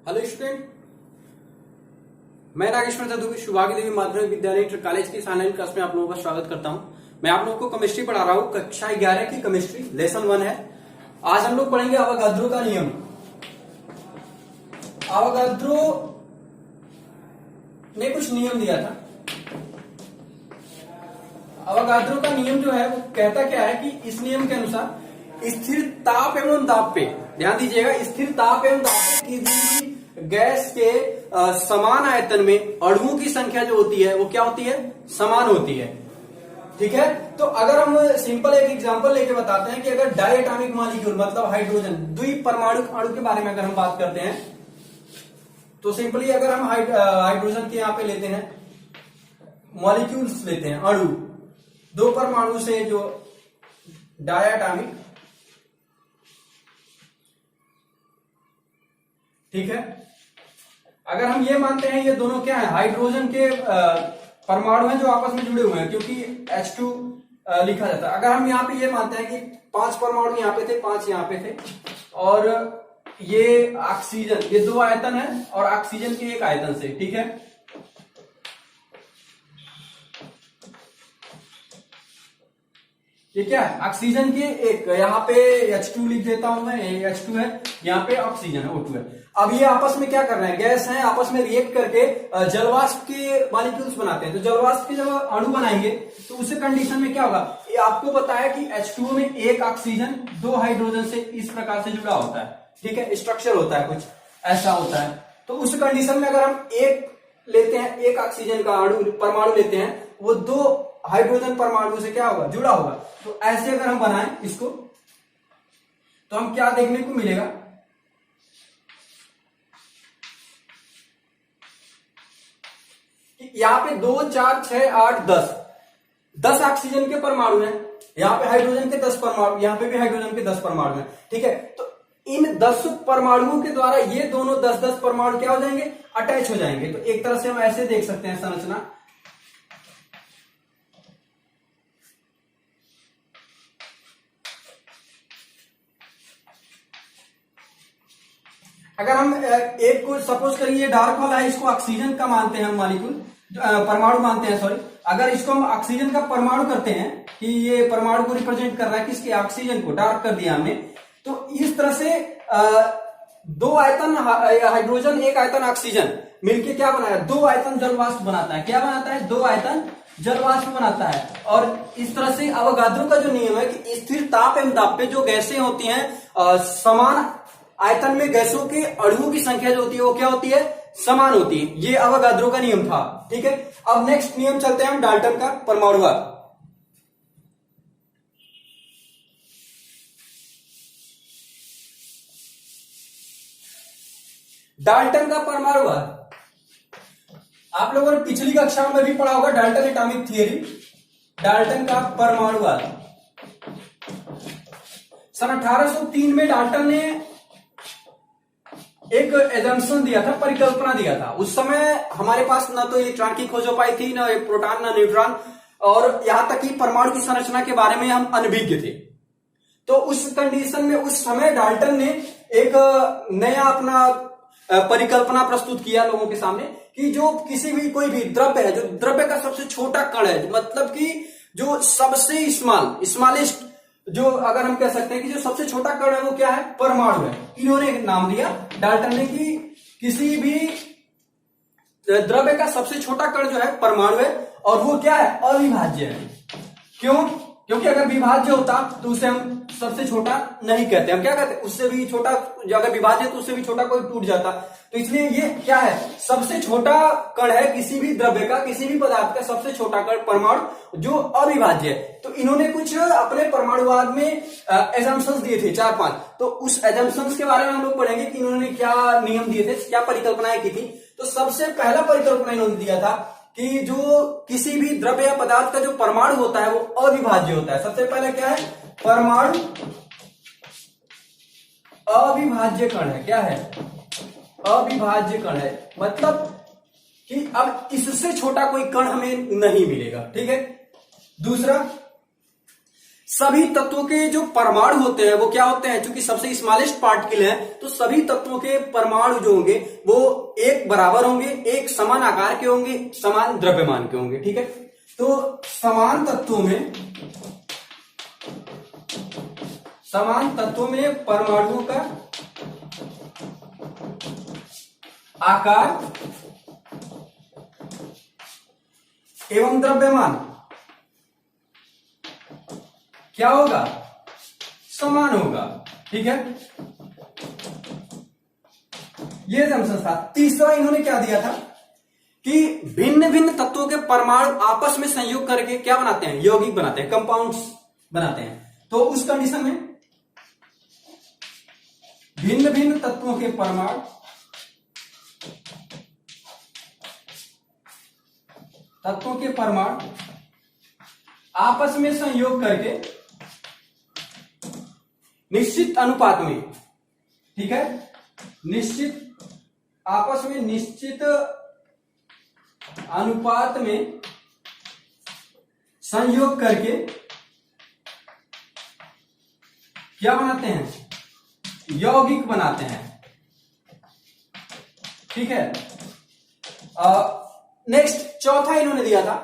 Hello student, मैं नागेश्वर चतुर्वेदी शुभागी देवी माध्यमिक विद्यालय इंटर कॉलेज की ऑनलाइन क्लास में आप लोगों का स्वागत करता हूं। मैं आप लोगों को केमिस्ट्री पढ़ा रहा हूं। कक्षा 11 की केमिस्ट्री लेसन 1 है। आज हम लोग पढ़ेंगे अवोगाद्रो का नियम। अवोगाद्रो ने कुछ नियम दिया था। अवोगाद्रो का नियम जो है वो कहता क्या है कि इस नियम के अनुसार स्थिर ताप एवं दाब पे, ध्यान दीजिएगा, स्थिर ताप एवं दाब पे किसी गैस के समान आयतन में अणुओं की संख्या जो होती है वो क्या होती है, समान होती है। ठीक है, तो अगर हम सिंपल एक एग्जांपल लेके बताते हैं कि अगर डायटॉमिक मॉलिक्यूल मतलब हाइड्रोजन द्विपरमाणु अणु के बारे में अगर हम बात करते हैं तो सिंपली अगर हम हाइड्रोजन के यहां पे लेते हैं, मॉलिक्यूल्स लेते हैं, अणु, दो परमाणु से जो डायटॉमिक, ठीक है, अगर हम ये मानते हैं ये दोनों क्या है, हाइड्रोजन के परमाणु हैं जो आपस में जुड़े हुए हैं, क्योंकि H2 लिखा जाता है। अगर हम यहाँ पे ये मानते हैं कि 5 परमाणु यहाँ पे थे, 5 यहाँ पे थे, और ये ऑक्सीजन, ये 2 आयतन है और ऑक्सीजन के 1 आयतन से, ठीक है, ये क्या है, ऑक्सीजन के एक, यहाँ पे H2 लिख देता हूं मैं, H2 है, यहाँ पे ऑक्सीजन है, O2 है। अब ये आपस में क्या कर रहे हैं, गैस है, आपस में रिएक्ट करके जलवाष्प के मॉलिक्यूल्स बनाते हैं। तो जलवाष्प के जब अणु बनाएंगे तो उस कंडीशन में क्या होगा, ये आपको पता है कि H2 में 1 ऑक्सीजन 2 हाइड्रोजन से इस प्रकार से जुड़ा होता है, ठीक है, स्ट्रक्चर होता है, कुछ ऐसा होता है। तो उस कंडीशन में अगर हम एक लेते हैं, 1 ऑक्सीजन का अणु परमाणु लेते हैं, वो 2 हाइड्रोजन परमाणु से क्या होगा, जुड़ा होगा। तो ऐसे अगर हम बनाएं इसको तो हम क्या देखने को मिलेगा, यहां पे 2, 4, 6, 8, 10 ऑक्सीजन के परमाणु हैं, यहां पे हाइड्रोजन के 10 परमाणु, यहां पे भी हाइड्रोजन के 10 परमाणु हैं, ठीक है। तो इन 10 परमाणुओं के द्वारा ये दोनों 10-10 परमाणु क्या हो जाएंगे, अटैच हो जाएंगे। तो एक तरह से हम ऐसे देख सकते हैं संरचना। अगर हम एक को सपोज करिए डार्क वाला है, इसको ऑक्सीजन का मानते हैं हम, मॉलिक्यूल परमाणु मानते हैं, सॉरी, अगर इसको हम ऑक्सीजन का परमाणु करते हैं कि ये परमाणु को रिप्रेजेंट कर रहा है किसके, ऑक्सीजन को, डार्क कर दिया हमने। तो इस तरह से 2 आयतन हाइड्रोजन 1 आयतन ऑक्सीजन मिलके क्या बनाया, 2 आयतन जलवाष्प बनाता है। क्या बनाता है, 2 आयतन जलवाष्प बनाता है। और इस तरह से अवोगाद्रो का जो नियम है कि स्थिर ताप एवं दाब पे जो गैसें होती हैं समान आयतन में गैसों के अणुओं की संख्या जो होती है वो क्या होती है, समान होती है। ये अवोगाद्रो का नियम था, ठीक है। अब नेक्स्ट नियम चलते हैं हम डाल्टन का परमाणुवाद। डाल्टन का परमाणुवाद आप लोगों ने पिछली कक्षा में भी पढ़ा होगा, डाल्टन एटॉमिक थियरी। डाल्टन का परमाणुवाद सन 1803 में डाल्टन ने एक एजम्पशन दिया था, परिकल्पना दिया था। उस समय हमारे पास ना तो इलेक्ट्रॉन की खोज हो पाई थी, ना प्रोटॉन, ना न्यूट्रॉन, और यहां तक कि परमाणु की संरचना के बारे में हम अनभिज्ञ थे। तो उस कंडीशन में उस समय डाल्टन ने एक नया अपना परिकल्पना प्रस्तुत किया लोगों के सामने कि जो किसी भी कोई भी द्रव्य है, जो द्रव्य का सबसे छोटा कण है, मतलब कि जो सबसे स्मॉलेस्ट, जो अगर हम कह सकते हैं कि जो सबसे छोटा कण है वो क्या है, परमाणु है। इन्होंने एक नाम दिया डाल्टन ने कि किसी भी द्रव्य का सबसे छोटा कण जो है परमाणु है, और वो क्या है, अविभाज्य है। क्यों, क्योंकि अगर विभाज्य होता तो उसे हम सबसे छोटा नहीं कहते, हम क्या कहते हैं, उससे भी छोटा, अगर विभाज्य तो उससे भी छोटा कोई टूट जाता। तो इसलिए ये क्या है, सबसे छोटा कण है किसी भी द्रव्य का, किसी भी पदार्थ का सबसे छोटा कण परमाणु जो अविभाज्य है। तो इन्होंने कुछ अपने परमाणुवाद में एजम्पशंस दिए थे 4-5। तो उस एजम्पशंस के बारे में हम लोग पढ़ेंगे कि इन्होंने क्या नियम दिए थे, क्या परिकल्पनाएं की थी। तो सबसे पहला परिकल्पना इन्होंने दिया था कि जो किसी भी द्रव्य या पदार्थ का जो परमाणु होता है वो अविभाज्य होता है। सबसे पहले क्या है, परमाणु अविभाज्य कण है। क्या है, अविभाज्य कण है, मतलब कि अब इससे छोटा कोई कण हमें नहीं मिलेगा, ठीक है। दूसरा, सभी तत्वों के जो परमाणु होते हैं वो क्या होते हैं, क्योंकि सबसे स्मॉलेस्ट पार्टिकल है, तो सभी तत्वों के परमाणु जो होंगे वो एक बराबर होंगे, एक समान आकार के होंगे, समान द्रव्यमान के होंगे। ठीक है, तो समान तत्वों में परमाणुओं का आकार एवं द्रव्यमान क्या होगा, समान होगा। ठीक है, ये जमसस था। तीसरा इन्होंने क्या दिया था कि भिन्न भिन्न तत्वों के परमाणु आपस में संयोग करके क्या बनाते हैं, यौगिक बनाते हैं, कंपाउंड्स बनाते हैं। तो उस कंडीशन में भिन्न भिन्न तत्वों के परमाणु आपस में संयोग करके निश्चित अनुपात में, ठीक है, आपस में निश्चित अनुपात में संयोग करके क्या बनाते हैं, यौगिक बनाते हैं। ठीक है, नेक्स्ट चौथा इन्होंने दिया था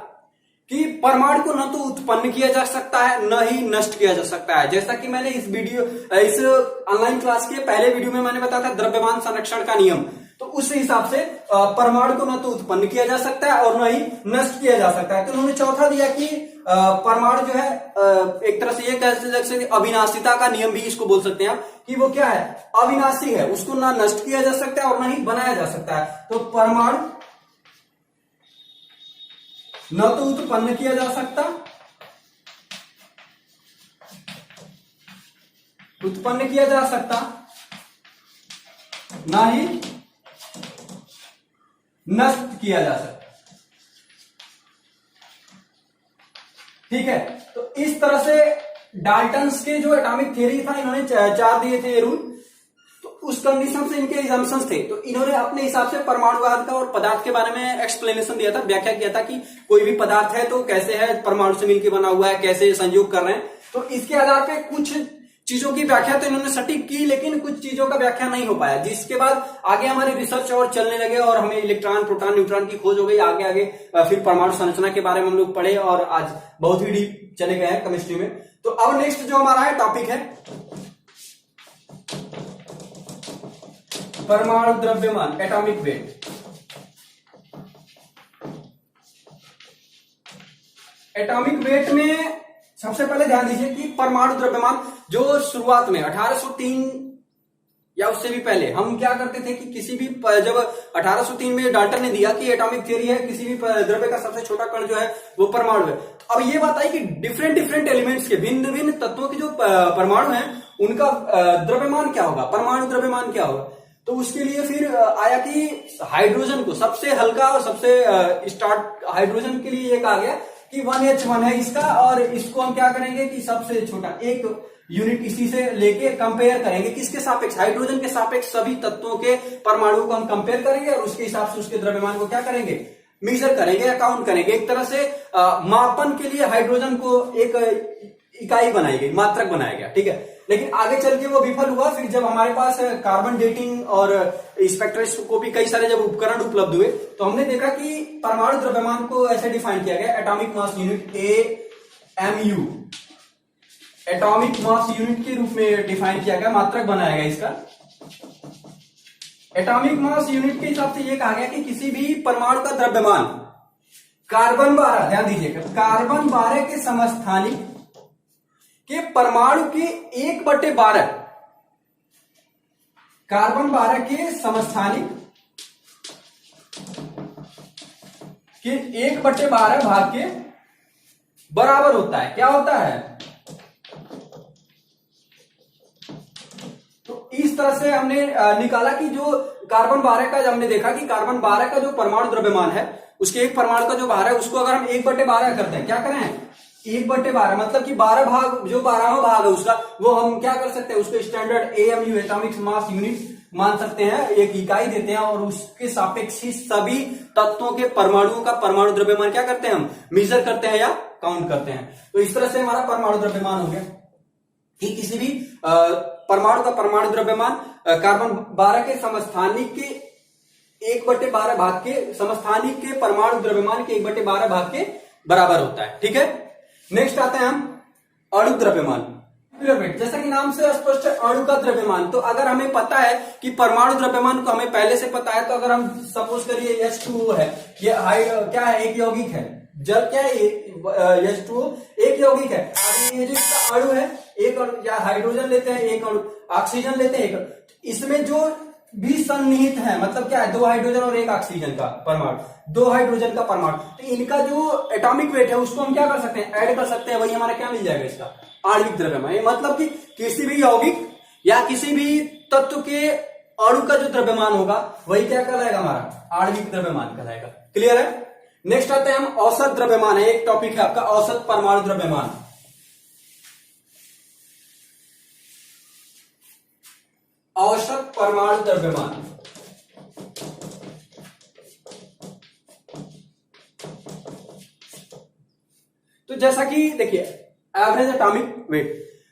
कि परमाणु को न तो उत्पन्न किया जा सकता है न ही नष्ट किया जा सकता है। जैसा कि मैंने इस ऑनलाइन क्लास के पहले वीडियो में मैंने बताया था द्रव्यमान संरक्षण का नियम, तो उस हिसाब से परमाणु को न तो उत्पन्न किया जा सकता है और न ही नष्ट किया जा सकता है। तो उन्होंने चौथा दिया कि परमाणु जो है एक तरह से ये कह सकते हैं अविनाशिता का नियम भी इसको बोल सकते हैं आप, कि वो क्या है, अविनाशी है, उसको ना नष्ट किया जा सकता है और ना ही बनाया जा सकता है। तो परमाणु न तो उत्पन्न किया जा सकता, ना ही नष्ट किया जा सकता। ठीक है, तो इस तरह से डाल्टन्स के जो एटॉमिक थ्योरी था इन्होंने चार दिए थे रूल, तो उस कंडीशन से इनके एग्जाम्पशंस थे। तो इन्होंने अपने हिसाब से परमाणुवाद का और पदार्थ के बारे में एक्सप्लेनेशन दिया था, व्याख्या किया था कि कोई भी पदार्थ है तो कैसे है, परमाणु से मिलकर बना हुआ है, कैसे संयोग कर रहे हैं। तो इसके आधार पे कुछ चीजों की व्याख्या तो इन्होंने सटीक की, लेकिन कुछ चीजों का व्याख्या नहीं हो पाया, जिसके बाद आगे हमारे रिसर्च और चलने लगे और हमें इलेक्ट्रॉन, प्रोटॉन, न्यूट्रॉन की खोज हो गई। आगे फिर परमाणु संरचना के बारे में हम लोग पढ़े और आज बहुत ही डीप चले गए हैं केमिस्ट्री में। तो अब नेक्स्ट जो हमारा है टॉपिक है परमाणु द्रव्यमान, एटॉमिक वेट। एटॉमिक वेट में सबसे पहले ध्यान दीजिए कि परमाणु द्रव्यमान जो शुरुआत में 1803 या उससे भी पहले हम क्या करते थे कि किसी भी जब 1803 में डाल्टन ने दिया कि एटॉमिक थ्योरी है, किसी भी द्रव्य का सबसे छोटा कण जो है वो परमाणु है। अब ये बात आई कि डिफरेंट एलिमेंट्स के, भिन्न भिन्न तत्वों के जो परमाणु हैं उनका द्रव्यमान क्या होगा, परमाणु द्रव्यमान क्या होगा। तो उसके लिए फिर आया कि हाइड्रोजन को सबसे हल्का और सबसे स्टार्ट हाइड्रोजन के लिए एक आ गया कि 1H1 है इसका, और इसको हम क्या करेंगे कि सबसे छोटा एक यूनिट इसी से लेके कंपेयर करेंगे, किसके सापेक्ष, हाइड्रोजन के सापेक्ष सभी तत्वों के परमाणुओं को हम कंपेयर करेंगे और उसके हिसाब से उसके द्रव्यमान को क्या करेंगे, मेजर करेंगे, काउंट करेंगे। एक तरह से मापन के लिए हाइड्रोजन को एक इकाई बनाई गई, मात्रक बनाया गया। ठीक है, लेकिन आगे चल के वो विफल हुआ। फिर जब हमारे पास कार्बन डेटिंग और स्पेक्ट्रोस्कोपी कई सारे जब उपकरण उपलब्ध हुए तो हमने देखा कि परमाणु द्रव्यमान को ऐसे डिफाइन किया गया, atomic mass unit AMU, atomic mass unit के रूप में डिफाइन किया गया, मात्रक बनाया गया इसका। एटॉमिक मास यूनिट के हिसाब से यह कहा गया कि किसी भी परमाणु का द्रव्यमान कार्बन 12, ध्यान दीजिएगा, कार्बन 12 के समस्थानिक के परमाणु के 1/12, कार्बन 12 के समस्थानिक के 1/12 भाग के बराबर होता है। क्या होता है, तो इस तरह से हमने निकाला कि जो कार्बन 12 का, जब हमने देखा कि कार्बन 12 का जो परमाणु द्रव्यमान है उसके एक परमाणु का जो भार है उसको अगर हम 1/12 करते हैं, क्या करें, 1/12 मतलब कि 12 भाग, जो 12वां भाग है उसका, वो हम क्या कर सकते हैं, उसको standard AMU, atomic mass unit मान सकते हैं, एक इकाई देते हैं और उसके सापेक्ष ही सभी तत्वों के परमाणुओं का परमाणु द्रव्यमान क्या करते हैं, हम मेजर करते हैं या काउंट करते हैं। तो इस तरह से हमारा परमाणु द्रव्यमान हो गया कि किसी भी परमाणु का परमाणु द्रव्यमान कार्बन 12 के समस्थानिक के 1/12 भाग के समस्थानिक के परमाणु द्रव्यमान के 1/12 भाग के बराबर होता है। ठीक है, नेक्स्ट आते हैं हम अणु द्रव्यमान। जैसा कि नाम से स्पष्ट है अणु का द्रव्यमान। तो अगर हमें पता है कि परमाणु द्रव्यमान को हमें पहले से पता है, तो अगर हम सपोज करिए H2O है, ये क्या है, एक यौगिक है। जल क्या है, H2O एक यौगिक है। अब ये जो इसका अणु है, एक अणु या हाइड्रोजन लेते हैं एक अणु, ऑक्सीजन लेते हैं एक अणु, इसमें जो भी सन्निहित है, मतलब क्या है, 2 हाइड्रोजन और 1 ऑक्सीजन का परमाणु, 2 हाइड्रोजन का परमाणु, तो इनका जो एटॉमिक वेट है उसको हम क्या कर सकते हैं, ऐड कर सकते हैं। वही हमारा क्या मिल जाएगा, इसका आणविक द्रव्यमान। मतलब कि किसी भी यौगिक या किसी भी तत्व के अणु का जो द्रव्यमान होगा वही क्या कहलाएगा, हमारा आणविक द्रव्यमान कहलाएगा। क्लियर है। नेक्स्ट आते हैं हम औसत द्रव्यमान है, एक टॉपिक है आपका औसत परमाणु द्रव्यमान। औसत परमाणु द्रव्यमान तो जैसा कि देखिए एवरेज एटॉमिक वेट,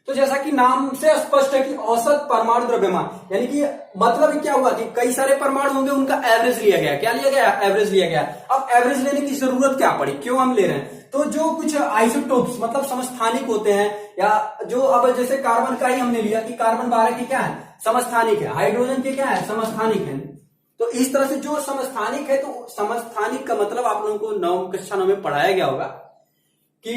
तो जैसा कि नाम से स्पष्ट है कि औसत परमाणु द्रव्यमान, यानी कि मतलब क्या हुआ कि कई सारे परमाणु होंगे, उनका एवरेज लिया गया। क्या लिया गया, एवरेज लिया गया। अब एवरेज लेने की जरूरत क्या पड़ी, क्यों हम ले रहे हैं, तो जो कुछ आइसोटोप्स मतलब समस्थानिक होते हैं, या जो अब जैसे कार्बन का ही हमने लिया कि कार्बन 12 की क्या है, समस्थानिक है, हाइड्रोजन के क्या है, समस्थानिक है। तो इस तरह से जो समस्थानिक है, तो समस्थानिक का मतलब आप लोगों को कक्षा 9 में पढ़ाया गया होगा कि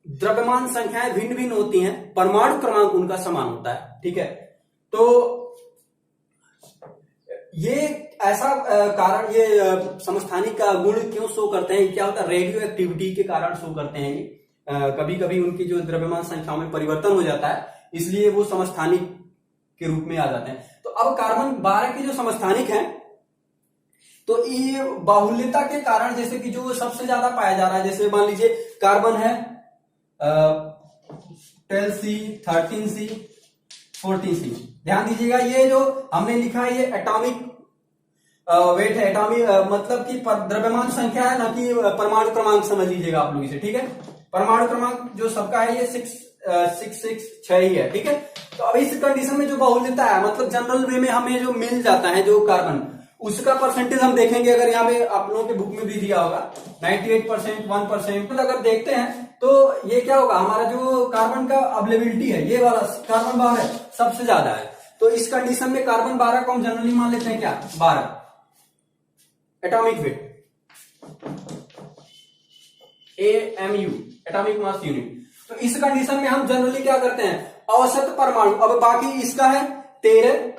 द्रव्यमान संख्याएं भिन्न भिन्न होती हैं, परमाणु क्रमांक उनका समान होता है। ठीक है, तो ये ऐसा कारण, ये समस्थानिक का गुण क्यों शो करते हैं, क्या होता है, रेडियो एक्टिविटी के कारण शो करते हैं। ये कभी कभी उनकी जो द्रव्यमान संख्याओं में परिवर्तन हो जाता है, इसलिए वो समस्थानिक के रूप में आ जाते हैं। तो अब कार्बन 12 के जो समस्थानिक हैं, तो ये बाहुल्यता के कारण, जैसे कि जो सबसे ज्यादा पाया जा रहा है, जैसे मान लीजिए कार्बन है 12C, 13C, 14C। ध्यान दीजिएगा, ये जो हमने लिखा है ये एटॉमिक वेट है, एटॉमिक मतलब कि द्रव्यमान संख्या है, ना कि परमाणु क्रमांक समझ लीजिएगा आप लोग इसे। ठीक है, परमाणु क्रमांक जो सबका है ये 6 ही है। ठीक है, तो अब इस कंडीशन में जो बाहुल्यता है, मतलब जनरल वे में हमें जो मिल जाता है जो कार्बन, उसका परसेंटेज हम देखेंगे। अगर यहाँ पे आप लोगों के बुक में भी दिया होगा 98%, 1%, तो अगर देखते हैं तो ये क्या होगा, हमारा जो कार्बन का अवेलेबिलिटी है, ये वाला कार्बन 12 सबसे ज्यादा है। तो इस कंडीशन में कार्बन 12 को हम जनरली मान लेते हैं क्या, 12 atomic weight, AMU atomic mass unit. तो इस कंडीशन में हम जनरली क्या करते हैं, औसत परमाणु, अब बाकी इसका है 13,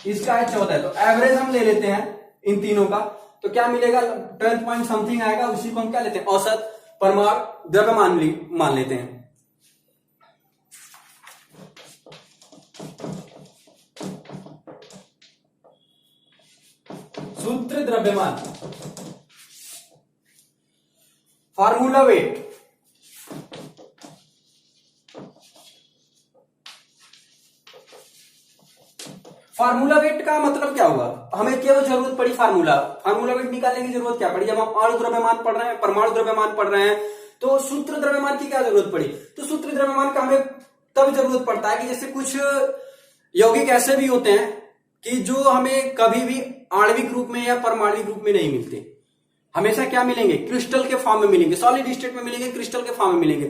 इसका है 14, तो एवरेज हम ले लेते हैं इन तीनों का, तो क्या मिलेगा, 12 पॉइंट समथिंग आएगा, उसी को हम क्या लेते हैं, औसत परमाणु द्रव्यमान मान लेते हैं। सूत्र द्रव्यमान, फार्मूला वेट, फार्मूला वेट का मतलब क्या हुआ, हमें क्यों जरूरत पड़ी फार्मूला वेट निकालने की जरूरत क्या पड़ी, जब हम अणु द्रव्यमान पढ़ रहे हैं, परमाणु द्रव्यमान पढ़ रहे हैं, तो सूत्र द्रव्यमान की क्या जरूरत पड़ी। तो सूत्र द्रव्यमान का हमें तब जरूरत पड़ता है कि जैसे कुछ यौगिक ऐसे भी होते हैं कि जो हमें कभी भी आणविक रूप में या परमाणविक रूप में नहीं मिलते, हमेशा क्या मिलेंगे, क्रिस्टल के फॉर्म में मिलेंगे, सॉलिड स्टेट में मिलेंगे, क्रिस्टल के फॉर्म में मिलेंगे।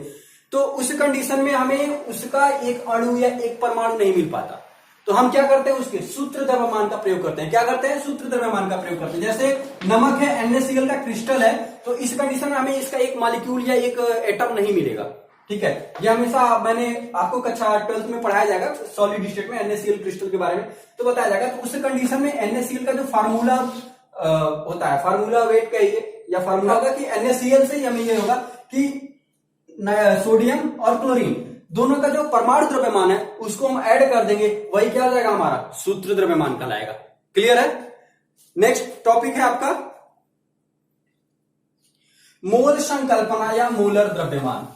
तो उस कंडीशन में हमें उसका एक अणु या एक परमाणु नहीं मिल पाता, तो हम क्या करते हैं, उसके सूत्र द्रव्यमान का प्रयोग करते हैं। क्या करते हैं, सूत्र द्रव्यमान का प्रयोग करते हैं। जैसे नमक है, NaCl का क्रिस्टल है, तो इस कंडीशन में हमें इसका एक मॉलिक्यूल या एक एटम नहीं मिलेगा। ठीक है, ये हमेशा मैंने आपको कक्षा 12th में पढ़ाया जाएगा, सॉलिड स्टेट में NaCl क्रिस्टल के बारे में तो बताया जाएगा। तो उस कंडीशन में NaCl का जो फार्मूला होता है, फार्मूला वेट कहिए या फार्मूला होगा कि NaCl से हमें ये होगा कि सोडियम और क्लोरीन दोनों का जो परमाणु द्रव्यमान है उसको हम ऐड कर देंगे, वही क्या हो जाएगा, हमारा सूत्र द्रव्यमान कहलाएगा। क्लियर है। नेक्स्ट टॉपिक है आपका मोल संकल्पना या मोलर द्रव्यमान।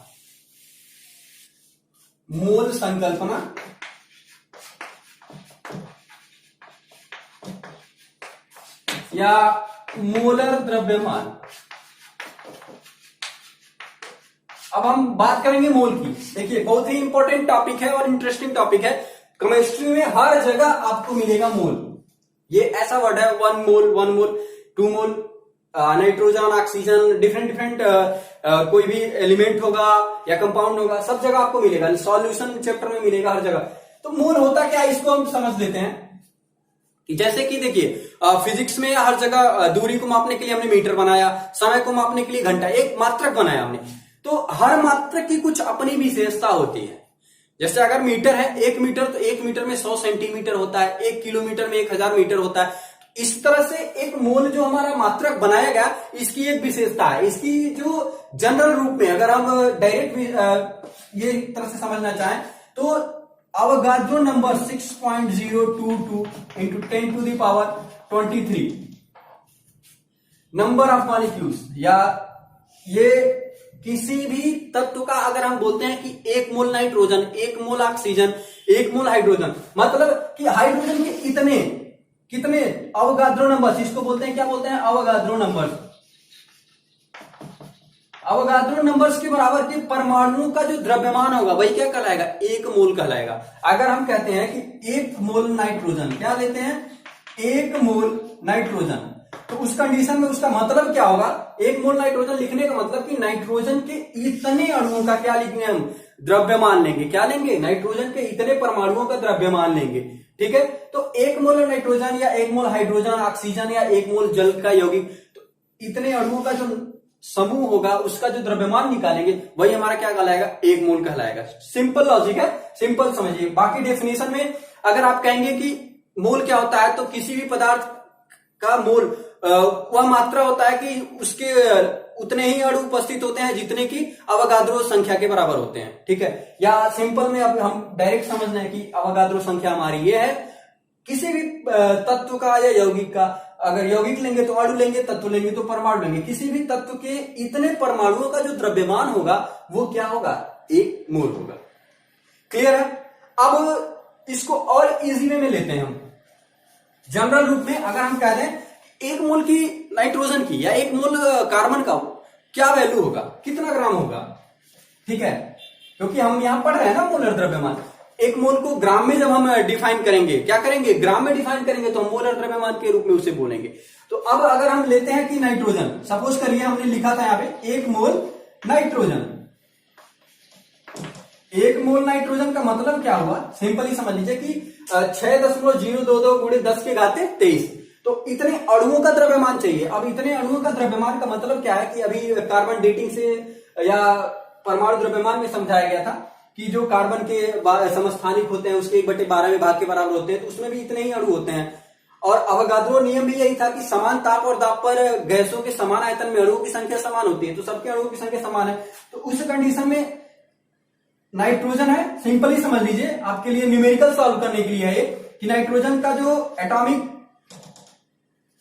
मोल संकल्पना या मोलर द्रव्यमान। अब हम बात करेंगे मोल की। देखिए बहुत ही इंपॉर्टेंट टॉपिक है और इंटरेस्टिंग टॉपिक है। केमिस्ट्री में हर जगह आपको मिलेगा मोल। ये ऐसा वर्ड है, 1 मोल 2 मोल, नाइट्रोजन, ऑक्सीजन, डिफरेंट कोई भी एलिमेंट होगा या कंपाउंड होगा, सब जगह आपको मिलेगा। सॉल्यूशन चैप्टर में मिलेगा हर जगह। तो मोल होता क्या है इसको हम समझ लेते हैं। जैसे कि देखिए फिजिक्स में हर जगह दूरी को मापने के लिए हमने मीटर बनाया, समय को मापने के लिए घंटा, एक मात्रक बनाया हमने। तो हर मात्रक की कुछ अपनी विशेषता होती है। जैसे अगर मीटर है, 1 मीटर, तो 1 मीटर में 100 सेंटीमीटर होता है, 1 किलोमीटर में 1000 मीटर होता है। इस तरह से एक मोल जो हमारा मात्रक बनाया गया, इसकी एक विशेषता है। इसकी जो जनरल रूप में अगर हम डायरेक्ट ये तरह से समझना चाहें तो Avogadro number 6.022 into 10 to the power 23 number of molecules, या ये किसी भी तत्व का अगर हम बोलते हैं कि 1 मोल नाइट्रोजन, 1 मोल ऑक्सीजन, 1 मोल हाइड्रोजन, मतलब कि हाइड्रोजन के इतने कितने अवगाद्रो नंबर्स, इसको बोलते हैं, क्या बोलते हैं, अवगाद्रो नंबर्स। अवगाद्रो नंबर्स के बराबर के परमाणु का जो द्रव्यमान होगा वही क्या कहलाएगा, 1 मोल कहलाएगा। अगर हम कहते हैं कि 1 मोल नाइट्रोजन, क्या लेते हैं, 1 मोल नाइट्रोजन, तो उस कंडीशन में उसका मतलब क्या होगा, 1 मोल नाइट्रोजन लिखने का मतलब कि नाइट्रोजन के इतने अणुओं का क्या लिखेंगे हम, द्रव्यमान लेंगे। क्या लेंगे, नाइट्रोजन के इतने परमाणुओं का द्रव्यमान लेंगे। ठीक है, तो 1 मोल नाइट्रोजन या 1 मोल हाइड्रोजन, ऑक्सीजन या 1 मोल जल का यौगिक, तो इतने अणुओं का जो समूह होगा उसका जो द्रव्यमान निकालेंगे वही हमारा क्या कहलाएगा, 1 मोल कहलाएगा। सिंपल लॉजिक है, सिंपल समझिए। बाकी डेफिनेशन में अगर आप कहेंगे कि मोल क्या होता है, तो किसी भी पदार्थ का मोल वह मात्रा होता है कि उसके उतने ही अणु उपस्थित होते हैं जितने की अवगाद्रो संख्या के बराबर होते हैं। ठीक है, या सिंपल में अब हम डायरेक्ट समझना है कि अवगाद्रो संख्या हमारी ये है, किसी भी तत्व का या यौगिक का, अगर यौगिक लेंगे तो अणु लेंगे, तत्व लेंगे तो परमाणु लेंगे, किसी भी तत्व के इतने परमाणुओं का जो द्रव्यमान होगा वो क्या होगा, 1 मोल होगा। क्लियर है। अब इसको और इजी वे में लेते हैं हम। जनरल रूप में अगर हम कह दें 1 मोल की नाइट्रोजन की या 1 मोल कार्बन का क्या वैल्यू होगा, कितना ग्राम होगा। ठीक है, क्योंकि हम यहां पढ़ रहे हैं ना मोलर द्रव्यमान। 1 मोल को ग्राम में जब हम डिफाइन करेंगे, क्या करेंगे, ग्राम में डिफाइन करेंगे, तो हम मोलर द्रव्यमान के रूप में उसे बोलेंगे। तो अब अगर हम लेते हैं कि नाइट्रोजन, सपोज करिए हमने लिखा था यहां पे 1 मोल नाइट्रोजन। 1 मोल नाइट्रोजन का मतलब क्या हुआ, सिंपली समझ लीजिए कि 6.022 गुणे 10 के घाते 23, तो इतने अणुओं का द्रव्यमान चाहिए। अब इतने अणुओं का द्रव्यमान का मतलब क्या है कि अभी कार्बन डेटिंग से या परमाणु द्रव्यमान में समझाया गया था कि जो कार्बन के समस्थानिक होते हैं उसके 1/12 भाग के बराबर होते हैं, तो उसमें भी इतने ही अणु होते हैं। और अवगाद्रो नियम भी यही था कि समान ताप और दाब पर गैसों के समान आयतन में अणुओं की संख्या समान होती है, तो सबके अणुओं की संख्या समान है। तो उस कंडीशन में नाइट्रोजन है, सिंपली समझ लीजिए आपके लिए न्यूमेरिकल सॉल्व करने के लिए है ये, कि नाइट्रोजन का जो एटॉमिक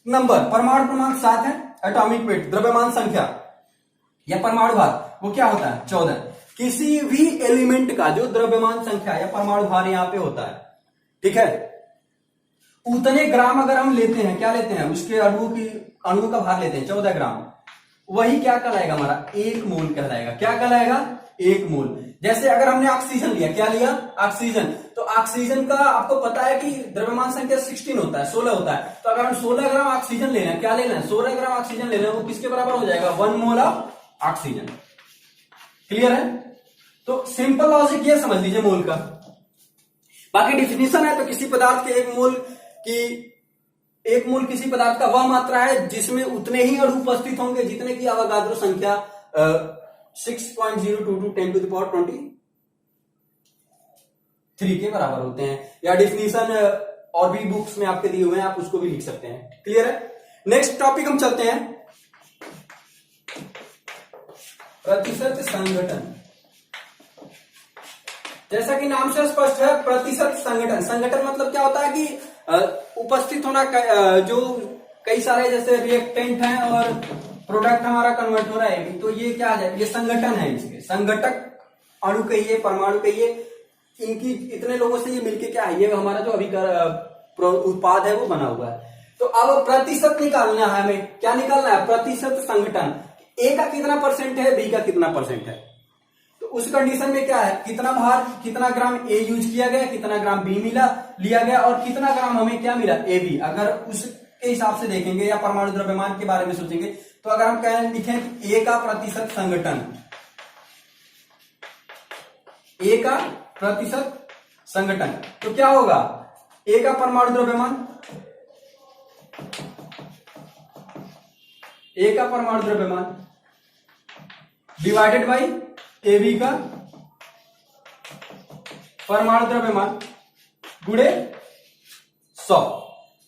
नंबर, परमाणु क्रमांक 7 है, एटॉमिक वेट द्रव्यमान संख्या या परमाणु भार, वो क्या होता है, 14। किसी भी एलिमेंट का जो द्रव्यमान संख्या या परमाणु भार यहां पे होता है, ठीक है, उतने ग्राम अगर हम लेते हैं, क्या लेते हैं, उसके अणुओं का भार लेते हैं 14 ग्राम, वही क्या कहलाएगा, हमारा 1 मोल कहलाएगा। क्या कहलाएगा, 1 मोल। जैसे अगर हमने ऑक्सीजन लिया, क्या लिया, ऑक्सीजन, तो ऑक्सीजन का आपको पता है कि द्रव्यमान संख्या 16 होता है, 16 होता है। तो अगर हम 16 ग्राम ऑक्सीजन ले रहे हैं, क्या ले रहे हैं, 16 ग्राम ऑक्सीजन ले रहे हैं, वो किसके बराबर हो जाएगा, 1 मोल ऑफ ऑक्सीजन। क्लियर है। तो सिंपल लॉजिक ये समझ लीजिए मोल का। बाकी डिफिनेशन है तो किसी पदार्थ के 1 मोल किसी पदार्थ का वह मात्रा है जिसमें उतने ही अणु उपस्थित होंगे जितने की अवगाद्रो संख्या 6.022 10 टू द पावर 23 के बराबर होते हैं। या डिफिनेशन और भी बुक्स में आपके दिए हुए हैं, आप उसको भी लिख सकते हैं। क्लियर है। नेक्स्ट टॉपिक हम चलते हैं, प्रतिशत संघटन। जैसा कि नाम से स्पष्ट है, प्रतिशत संघटन। संघटन मतलब क्या होता है कि उपस्थित होना, जो कई सारे जैसे रिएक्टेंट हैं और प्रोडक्ट हमारा कन्वर्ट हो रहा है, तो ये क्या है, ये संगठन है। इसके संगठक अणु कहिए, परमाणु कहिए, इनकी इतने लोगों से ये मिलके क्या है, ये हमारा जो अभी उत्पाद है वो बना हुआ है। तो अब प्रतिशत निकालना है हमें, क्या निकालना है, प्रतिशत संगठन। ए का कितना परसेंट है, बी का कितना परसेंट है। उस कंडीशन में क्या है, कितना भार, कितना ग्राम ए यूज किया गया, कितना ग्राम बी लिया गया और कितना ग्राम हमें क्या मिला, ए बी। अगर उसके हिसाब से देखेंगे या परमाणु द्रव्यमान के बारे में सोचेंगे तो अगर हम कहें लिखें कि ए का प्रतिशत संघटन, ए का प्रतिशत संघटन, तो क्या होगा, ए का परमाणु द्रव्यमान, ए का परमाणु द्रव्यमान डिवाइडेड बाई ए बी का परमाणु द्रव्यमान गुणे 100।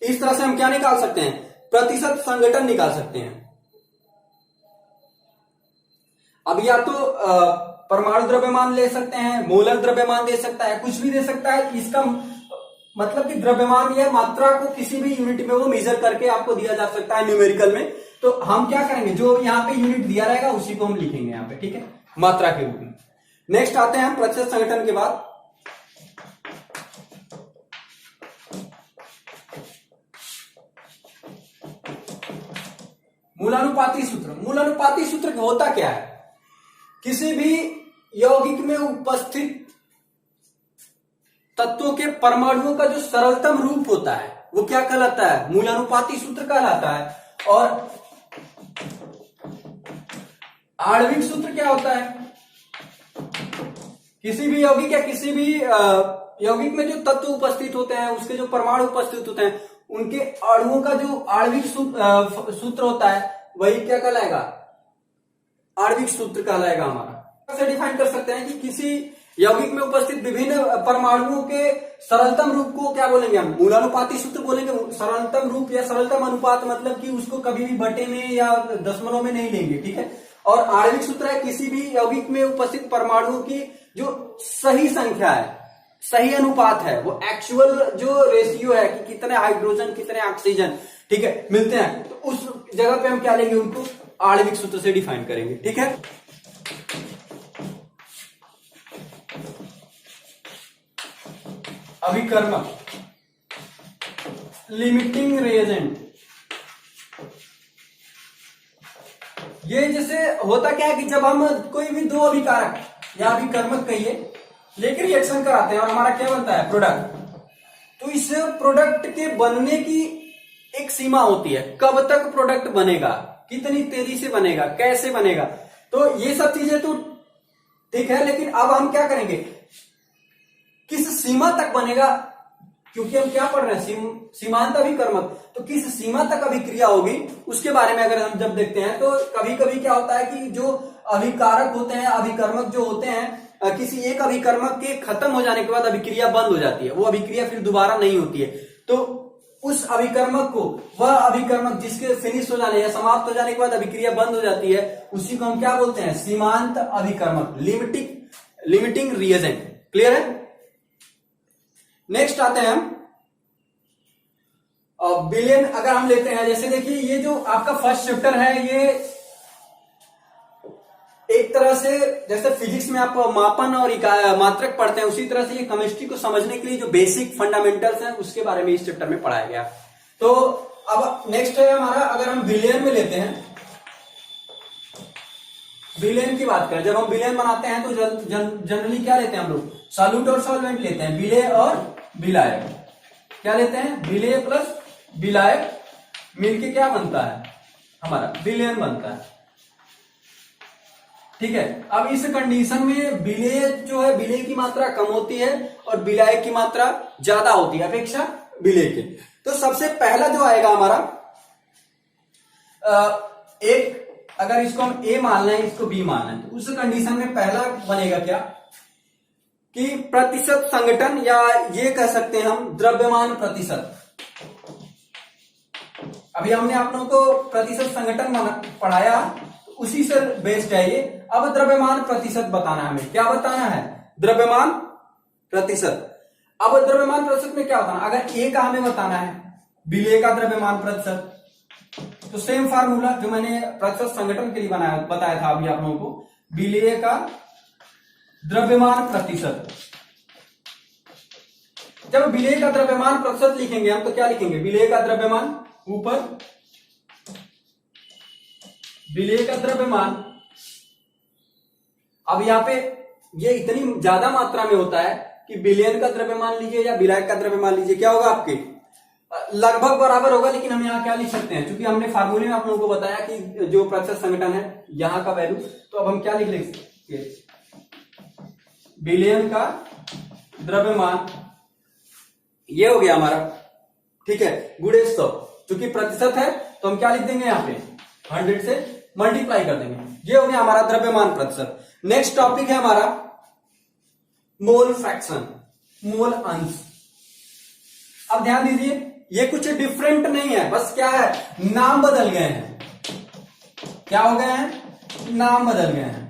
इस तरह से हम क्या निकाल सकते हैं, प्रतिशत संघटन निकाल सकते हैं। अब या तो परमाणु द्रव्यमान ले सकते हैं, मोलर द्रव्यमान दे सकता है, कुछ भी दे सकता है। इसका मतलब कि द्रव्यमान या मात्रा को किसी भी यूनिट में वो मेजर करके आपको दिया जा सकता है न्यूमेरिकल में। तो हम क्या करेंगे, जो यहाँ पे यूनिट दिया रहेगा उसी को हम लिखेंगे यहाँ पे, ठीक है, मात्रा के रूप में। नेक्स्ट आते हैं हम प्रतिशत संघटन के बाद मूलानुपाती सूत्र। मूलानुपाती सूत्र होता क्या है, किसी भी यौगिक में उपस्थित तत्वों के परमाणुओं का जो सरलतम रूप होता है वो क्या कहलाता है, मूलानुपाती सूत्र कहलाता है। और आणविक सूत्र क्या होता है, किसी भी यौगिक या किसी भी यौगिक में जो तत्व उपस्थित होते हैं, उसके जो परमाणु उपस्थित होते हैं, उनके अणुओं का जो आणविक सूत्र होता है वही क्या कहलाएगा, आणविक सूत्र कहलाएगा हमारा। से डिफाइन कर सकते हैं कि किसी यौगिक में उपस्थित विभिन्न परमाणुओं के सरलतम रूप को क्या बोलेंगे हम, मूलानुपाती सूत्र बोलेंगे। सरलतम रूप या सरलतम अनुपात मतलब कि उसको कभी भी बटे में या दशमलव में नहीं लेंगे, ठीक है। और आणविक सूत्र है किसी भी यौगिक में उपस्थित परमाणुओं की जो सही संख्या है, सही अनुपात है, वो एक्चुअल जो रेशियो है कि कितने हाइड्रोजन कितने ऑक्सीजन, ठीक है, मिलते हैं, तो उस जगह पे हम क्या लेंगे, उनको आणविक सूत्र से डिफाइन करेंगे, ठीक है। अभिकर्मक, लिमिटिंग रिएजेंट, ये जैसे होता क्या है कि जब हम कोई भी दो अभिकारक या अभिकर्मक कहिए लेकर रिएक्शन कराते हैं और हमारा क्या बनता है, प्रोडक्ट, तो इस प्रोडक्ट के बनने की एक सीमा होती है, कब तक प्रोडक्ट बनेगा, कितनी तेजी से बनेगा, कैसे बनेगा, तो ये सब चीजें तो ठीक है। लेकिन अब हम क्या करेंगे, किस सीमा तक बनेगा, क्योंकि हम क्या पढ़ रहे हैं, सीमांत अभिकर्मक, तो किस सीमा तक अभिक्रिया होगी उसके बारे में अगर हम जब देखते हैं तो कभी कभी क्या होता है कि जो अभिकारक होते हैं, अभिकर्मक जो होते हैं, किसी एक अभिकर्मक के खत्म हो जाने के बाद अभिक्रिया बंद हो जाती है, वो अभिक्रिया फिर दोबारा नहीं होती है। तो उस अभिकर्मक को, वह अभिकर्मक जिसके फिनिश हो जाने या समाप्त हो जाने के बाद अभिक्रिया बंद हो जाती है, उसी को हम क्या बोलते हैं, सीमांत अभिकर्मक, लिमिटिंग रिएजेंट। क्लियर है। नेक्स्ट आते हैं हम बिलियन। अगर हम लेते हैं, जैसे देखिए ये जो आपका फर्स्ट चैप्टर है, ये एक तरह से जैसे फिजिक्स में आप मापन और मात्रक पढ़ते हैं, उसी तरह से ये केमिस्ट्री को समझने के लिए जो बेसिक फंडामेंटल्स हैं उसके बारे में इस चैप्टर में पढ़ाया गया। तो अब नेक्स्ट है हमारा, अगर हम बिलियन में लेते हैं, बिलियन की बात करें, जब हम बिलियन बनाते हैं तो जनरली क्या लेते हैं हम लोग, सॉल्यूट और सॉल्वेंट लेते हैं, विलेय और विलायक। क्या लेते हैं, विलेय प्लस विलायक मिलके क्या बनता है हमारा, बिलियन बनता है, ठीक है। अब इस कंडीशन में विलेय जो है, विलेय की मात्रा कम होती है और विलायक की मात्रा ज्यादा होती है अपेक्षा विलेय के। तो सबसे पहला जो आएगा हमारा एक, अगर इसको हम ए मानना है, इसको बी मानना है, तो उस कंडीशन में पहला बनेगा क्या कि प्रतिशत संघटन, या ये कह सकते हैं हम द्रव्यमान प्रतिशत। अभी हमने आप लोगों को प्रतिशत संघटन पढ़ाया, तो उसी से बेस्ड है ये। अब द्रव्यमान प्रतिशत बताना है हमें, क्या बताना है, द्रव्यमान प्रतिशत। अब द्रव्यमान प्रतिशत में क्या बताना, अगर ए का हमें बताना है, विलेय का द्रव्यमान प्रतिशत, तो सेम फार्मूला जो मैंने प्रतिशत संघटन के लिए बताया था अभी आप लोगों को, विलेय का द्रव्यमान प्रतिशत। जब विलेय का द्रव्यमान प्रतिशत लिखेंगे हम तो क्या लिखेंगे, विलेय का द्रव्यमान ऊपर, विलेय का द्रव्यमान, अब यहां पे ये इतनी ज्यादा मात्रा में होता है कि बिलियन का द्रव्यमान लीजिए या विलायक का द्रव्यमान लीजिए, क्या होगा आपके लगभग बराबर होगा। लेकिन हम यहाँ क्या लिख सकते हैं, क्योंकि हमने फार्मूले में आप लोगों को बताया कि जो प्रतिशत संघटन है यहाँ का वैल्यू, तो अब हम क्या लिख सकते, बिलियन का द्रव्यमान, ये हो गया हमारा, ठीक है, गुणे 100, क्योंकि प्रतिशत है तो हम क्या लिख देंगे यहाँ पे 100 से मल्टीप्लाई कर देंगे, ये हो गया हमारा द्रव्यमान प्रतिशत। नेक्स्ट टॉपिक है हमारा मोल फ्रैक्शन, मोल अंश। अब ध्यान दीजिए, ये कुछ डिफरेंट नहीं है, बस क्या है, नाम बदल गए हैं। क्या हो गए हैं, नाम बदल गए हैं।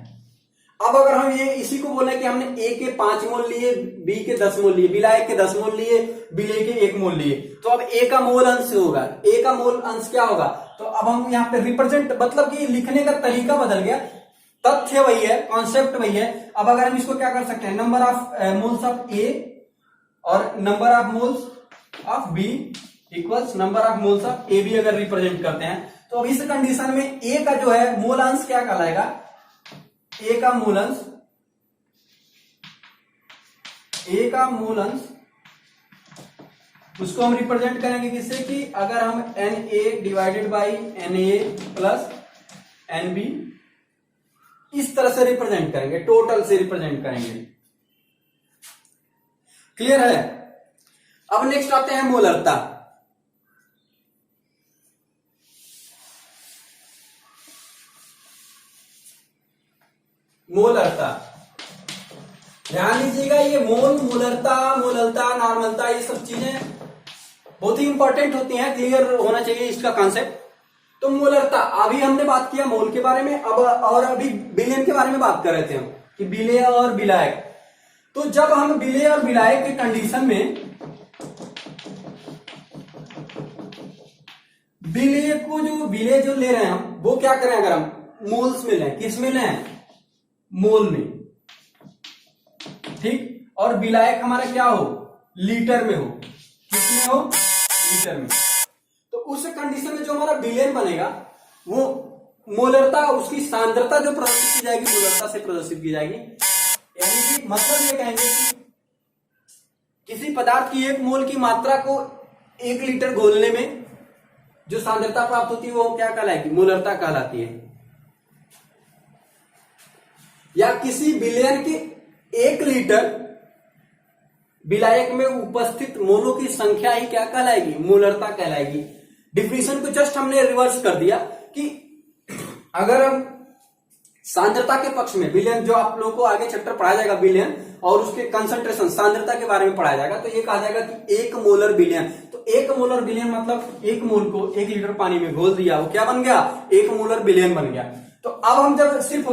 अब अगर हम ये इसी को बोले कि हमने ए के 5 मोल लिए, बी के 10 मोल लिए, विलायक के 10 मोल लिए, विलेय के 1 मोल लिए, तो अब ए का मोल अंश होगा। ए का मोल अंश क्या होगा, तो अब हम यहाँ पे रिप्रेजेंट, मतलब कि लिखने का तरीका बदल गया, तथ्य वही है, कॉन्सेप्ट वही है। अब अगर हम इसको क्या कर सकते हैं, number of moles of A और number of moles of B equals number of moles of A B अगर रिप्रेजेंट करते हैं, तो अब इस कंडीशन में ए का जो है मोल अंश क्या कहलाएगा, ए का मूल अंश, ए का मूल अंश, उसको हम रिप्रेजेंट करेंगे किससे, कि अगर हम N A divided by N A plus N B इस तरह से रिप्रेजेंट करेंगे, टोटल से रिप्रेजेंट करेंगे। क्लियर है। अब नेक्स्ट आते हैं मोलरता। मोलरता, ध्यान दीजिएगा, ये मोल, मोलरता, मोललता, नॉर्मलता, ये सब चीजें बहुत ही इंपॉर्टेंट होती हैं, क्लियर होना चाहिए इसका कॉन्सेप्ट। तो मोलरता, अभी हमने बात किया मोल के बारे में, अब और अभी बिलियन के बारे में बात कर रहे थे हम कि विलेय और विलायक। तो जब हम विलेय और विलायक के कंडीशन में विलेय को, जो विलेय जो ले रहे हैं हम, वो क्या करें, अगर हम मोल्स में लें, किस में लें, मोल में, ठीक, और विलायक हमारा क्या हो, लीटर में हो, किसमें हो, लीटर में। तो उस कंडीशन में जो हमारा बिलियन बनेगा, वो मोलरता, उसकी सांद्रता जो प्रदर्शित की जाएगी, मोलरता से प्रदर्शित की जाएगी। यानी कि मतलब ये कहेंगे कि किसी पदार्थ की 1 मोल की मात्रा को 1 लीटर घोलने में जो सांद्रता प्राप्त होती है, वो क्या कहलाएगी, मोलरता कहलाती है। या किसी बिलियन के 1 लीटर विलायक में उपस्थित मोलों की संख्या ही क्या कहलाएगी, मोलरता कहलाएगी। डिफिनेशन को जस्ट हमने रिवर्स कर दिया कि अगर हम सांद्रता के पक्ष में बिलियन, जो आप लोगों को आगे चैप्टर पढ़ाया जाएगा बिलियन और उसके कंसंट्रेशन, सांद्रता के बारे में पढ़ाया जाएगा, तो ये कहा जाएगा कि 1 मोलर बिलियन। तो 1 मोलर बिलियन मतलब 1 मोल को 1 लीटर पानी में घोल दिया, वो क्या बन गया, 1 मोलर बिलियन बन गया। तो अब हम जब सिर्फ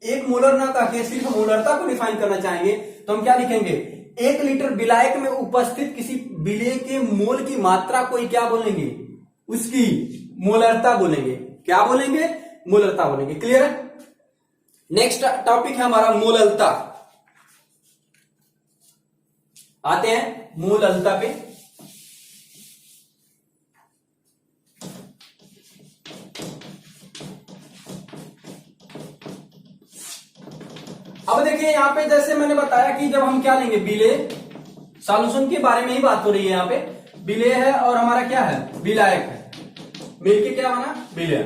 1 मोलर ना कह के सिर्फ मोलरता को डिफाइन करना चाहेंगे, तो हम क्या लिखेंगे, 1 लीटर विलायक में उपस्थित किसी विलेय के मोल की मात्रा को ही क्या बोलेंगे, उसकी मोलरता बोलेंगे। क्या बोलेंगे, मोलरता बोलेंगे। क्लियर है। नेक्स्ट टॉपिक है हमारा मोललता। आते हैं मोललता पे। अब देखिए यहां पे, जैसे मैंने बताया कि जब हम क्या लेंगे, विलेय, सॉल्यूशन के बारे में ही बात हो रही है यहाँ पे। विलेय है और हमारा क्या है, विलायक है, मिलके क्या बना, विलेय।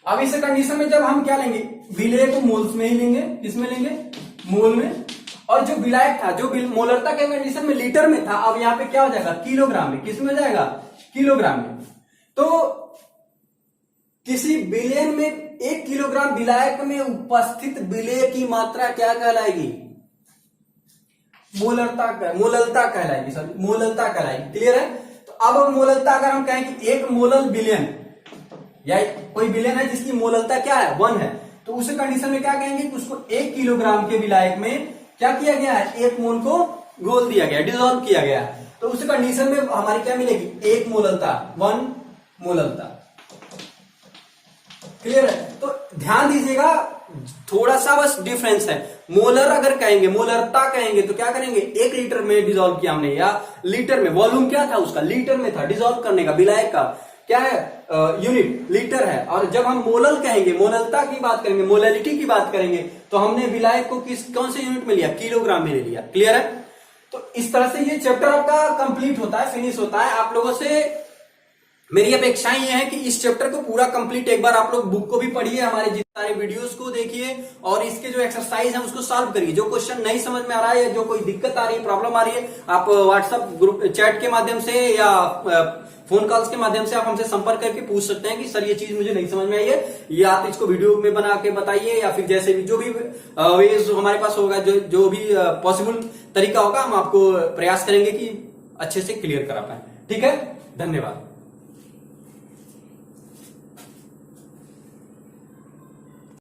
अब इस कंडीशन में जब हम क्या लेंगे, विलेय को मोल्स में ही लेंगे, किसमें लेंगे, मोल में, और जो विलायक था, जो मोलरता के कंडीशन में लीटर में था, अब यहाँ पे क्या हो जाएगा, किलोग्राम में, किसमें हो जाएगा, किलोग्राम में। तो किसी बिलियन में 1 किलोग्राम विलायक में उपस्थित विलेय की मात्रा क्या कहलाएगी, मोललता कहलाएगी, सॉरी मोललता कहलाएगी। क्लियर है। तो अब मोललता अगर हम कहें कि 1 मोलल बिलियन, या कोई बिलियन है जिसकी मोललता क्या है, 1 है, तो उस कंडीशन में क्या कहेंगे कि उसको 1 किलोग्राम के विलायक में क्या किया गया है, 1 मोल को घोल दिया गया, डिसॉल्व किया गया। तो उस कंडीशन में हमारी क्या मिलेगी, 1 मोललता, 1 मोललता। क्लियर है। तो ध्यान दीजिएगा, थोड़ा सा बस डिफरेंस है। मोलर अगर कहेंगे, मोलरता कहेंगे, तो क्या करेंगे, 1 लीटर में डिसॉल्व किया हमने, या लीटर में, वॉल्यूम क्या था उसका, लीटर में था, डिसॉल्व करने का, विलायक का क्या है, यूनिट लीटर है, और जब हम मोलल कहेंगे, मोललता की बात करेंगे, मोलैलिटी की बात करेंगे, तो हमने विलायक को कौन से यूनिट में लिया, किलोग्राम में ले लिया। क्लियर है? तो इस तरह से ये चैप्टर आपका कंप्लीट होता है, फिनिश होता है। आप लोगों से मेरी अपेक्षाएं ये है कि इस चैप्टर को पूरा कंप्लीट, एक बार आप लोग बुक को भी पढ़िए, हमारे जितने सारे वीडियोस को देखिए, और इसके जो एक्सरसाइज है उसको सॉल्व करिए। जो क्वेश्चन नहीं समझ में आ रहा है, जो कोई दिक्कत आ रही है, प्रॉब्लम आ रही है, आप व्हाट्सएप ग्रुप चैट के माध्यम से या फोन कॉल्स के माध्यम से आप हमसे संपर्क करके पूछ सकते हैं कि सर ये चीज मुझे नहीं समझ में आई है, या आप इसको वीडियो में बना के बताइए, या फिर जैसे भी जो भी वेज हमारे पास होगा, जो भी पॉसिबल तरीका होगा, हम आपको प्रयास करेंगे कि अच्छे से क्लियर करा पाए। ठीक है, धन्यवाद।